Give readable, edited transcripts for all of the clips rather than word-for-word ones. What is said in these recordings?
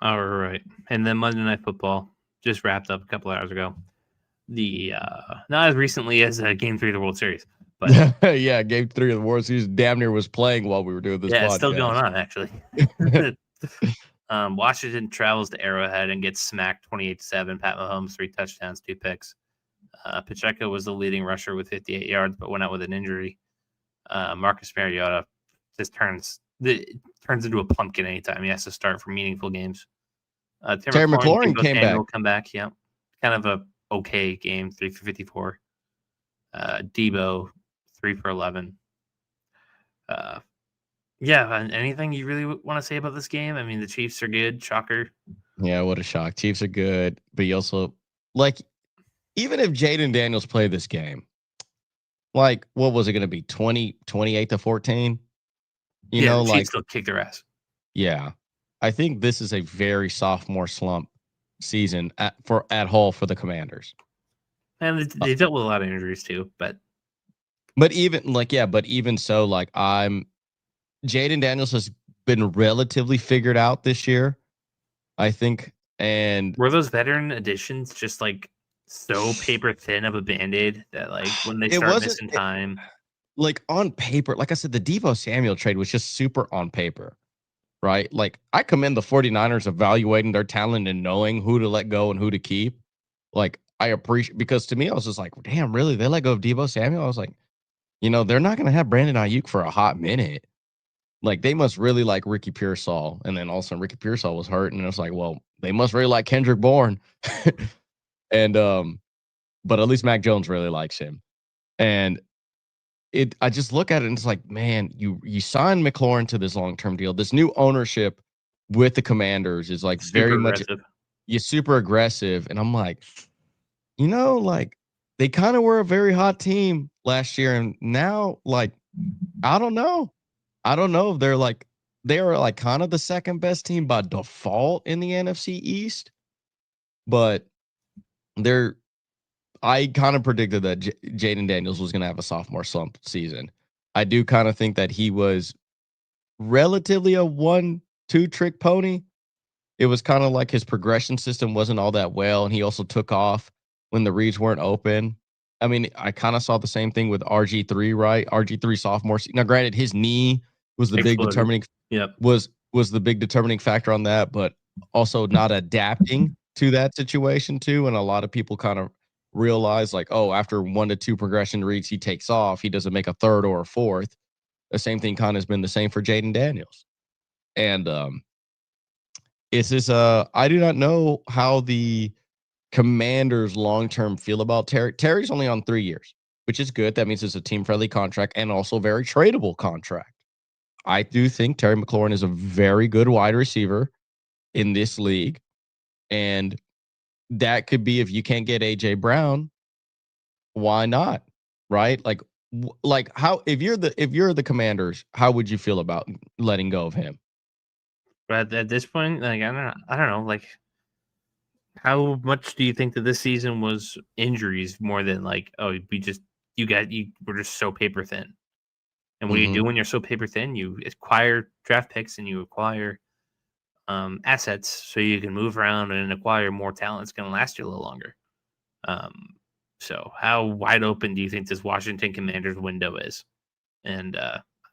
All right. And then Monday Night Football just wrapped up a couple hours ago. The not as recently as Game 3 of the World Series, but Yeah, Game 3 of the World Series damn near was playing while we were doing this yeah, it's still going podcast. on actually. Washington travels to Arrowhead and gets smacked 28-7. Pat Mahomes 3 touchdowns, 2 picks. Pacheco was the leading rusher with 58 yards, but went out with an injury. Marcus Mariota just turns into a pumpkin anytime he has to start for meaningful games. Terry Terry McLaurin, McLaurin Debo came back. Samuel come back. Yeah, kind of a okay game, 3 for 54. Debo 3 for 11. Uh, yeah, anything you really want to say about this game? I mean, the Chiefs are good. Shocker. Yeah, what a shock. Chiefs are good, but you also like even if Jaden Daniels played this game, like what was it going to be 28-14? You Yeah, know, the Chiefs like still kick their ass. yeah. I think this is a very sophomore slump season at whole for the Commanders. And they dealt with a lot of injuries too, but But even so, like Jaden Daniels has been relatively figured out this year, I think. And were those veteran additions just like so paper thin of a band-aid that like when they it start wasn't missing time? like on paper, like I said, the Debo Samuel trade was just super on paper, right? Like I commend the 49ers evaluating their talent and knowing who to let go and who to keep. Like I appreciate because to me, I was just like, damn, really? They let go of Debo Samuel? I was like, they're not gonna have Brandon Ayuk for a hot minute. Like they must really like Ricky Pearsall. And then all of a sudden Ricky Pearsall was hurt. And it was like, well, they must really like Kendrick Bourne. and but at least Mac Jones really likes him. And I just look at it and it's like, man, you signed McLaurin to this long-term deal. This new ownership with the Commanders is like very Super much aggressive. super aggressive. And I'm like, like they kind of were a very hot team last year. And now, like, I don't know. I don't know if they are like kind of the second best team by default in the NFC East, but they're I kind of predicted that Jaden Daniels was going to have a sophomore slump season. I do kind of think that he was relatively a 1-2 trick pony. It was kind of like his progression system wasn't all that well, and he also took off when the reads weren't open. I mean, I kind of saw the same thing with RG3, right? RG3 sophomore. Now, granted, his knee was the big Exploded. determining Yep. was the big determining factor on that, but also not adapting to that situation too. And a lot of people kind of realize like, oh, after 1 to 2 progression reads, he takes off. He doesn't make a third or a fourth. The same thing kind of has been the same for Jaden Daniels. And it's this I do not know how the Commanders long term feel about Terry. Terry's only on 3 years, which is good. That means it's a team friendly contract and also a very tradable contract. I do think Terry McLaurin is a very good wide receiver in this league. And that could be if you can't get AJ Brown, why not? Right? Like how if you're the Commanders, how would you feel about letting go of him? But at this point, like I don't know, like how much do you think that this season was injuries more than like, oh, we're just so paper thin. And what do you Mm-hmm. do when you're so paper thin? You acquire draft picks and you acquire assets so you can move around and acquire more talent. It's going to last you a little longer. Um, so how wide open do you think this Washington Commanders window is? And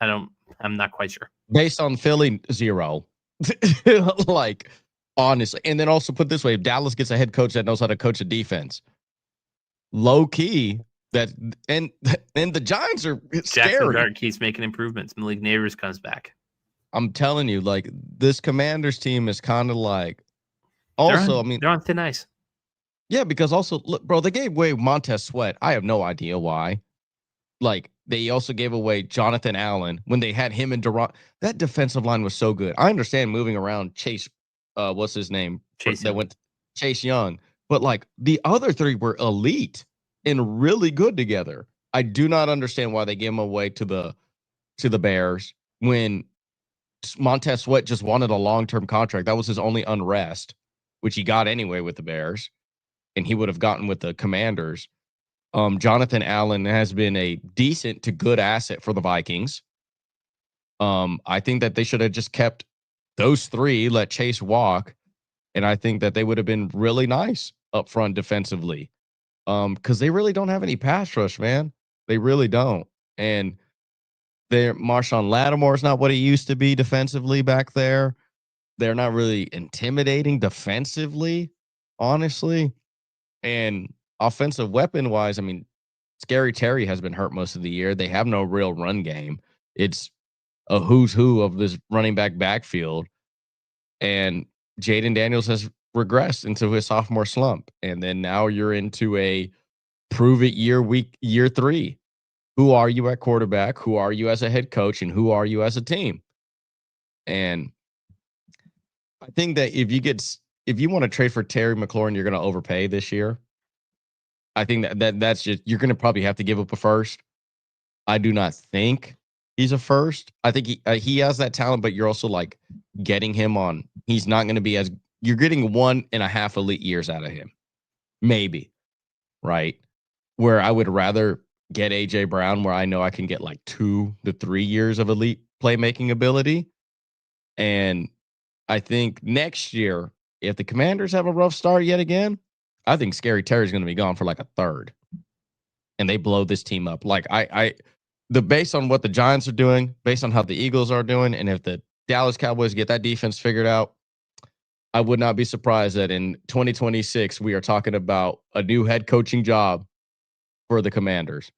I'm not quite sure. Based on Philly, 0. Like, honestly. And then also put this way, if Dallas gets a head coach that knows how to coach a defense, low key, that and the Giants are Jackson scary. Dart keeps making improvements. Malik Neighbors comes back. I'm telling you, like this Commanders team is kind of like also, I mean, they're on thin ice. yeah, because also look, bro, they gave away Montez Sweat. I have no idea why. Like they also gave away Jonathan Allen when they had him and Durant. That defensive line was so good. I understand moving around Chase, what's his name? Chase That Young. went Chase Young, but like the other three were elite and really good together. I do not understand why they gave him away to the Bears when Montez Sweat just wanted a long-term contract. That was his only unrest, which he got anyway with the Bears, and he would have gotten with the Commanders. Jonathan Allen has been a decent to good asset for the Vikings. I think that they should have just kept those three, let Chase walk, And I think that they would have been really nice up front defensively. Because they really don't have any pass rush, man. They really don't. And Marshawn Lattimore is not what he used to be defensively back there. They're not really intimidating defensively, honestly. And offensive weapon wise, I mean, Scary Terry has been hurt most of the year. They have no real run game. It's a who's who of this running back backfield. And Jaden Daniels has regressed into his sophomore slump. And then now you're into a prove it year 3. Who are you at quarterback? Who are you as a head coach? And who are you as a team? And I think that if you want to trade for Terry McLaurin, you're going to overpay this year. I think that's just, you're going to probably have to give up a first. I do not think he's a first. I think he has that talent, but you're also like getting him on. He's not going to be as, you're getting 1.5 elite years out of him. Maybe. Right. Where I would rather get AJ Brown, where I know I can get like 2 to 3 years of elite playmaking ability. And I think next year, if the Commanders have a rough start yet again, I think Scary Terry's going to be gone for like a third, and they blow this team up. Like based on what the Giants are doing, based on how the Eagles are doing, and if the Dallas Cowboys get that defense figured out, I would not be surprised that in 2026 we are talking about a new head coaching job for the Commanders.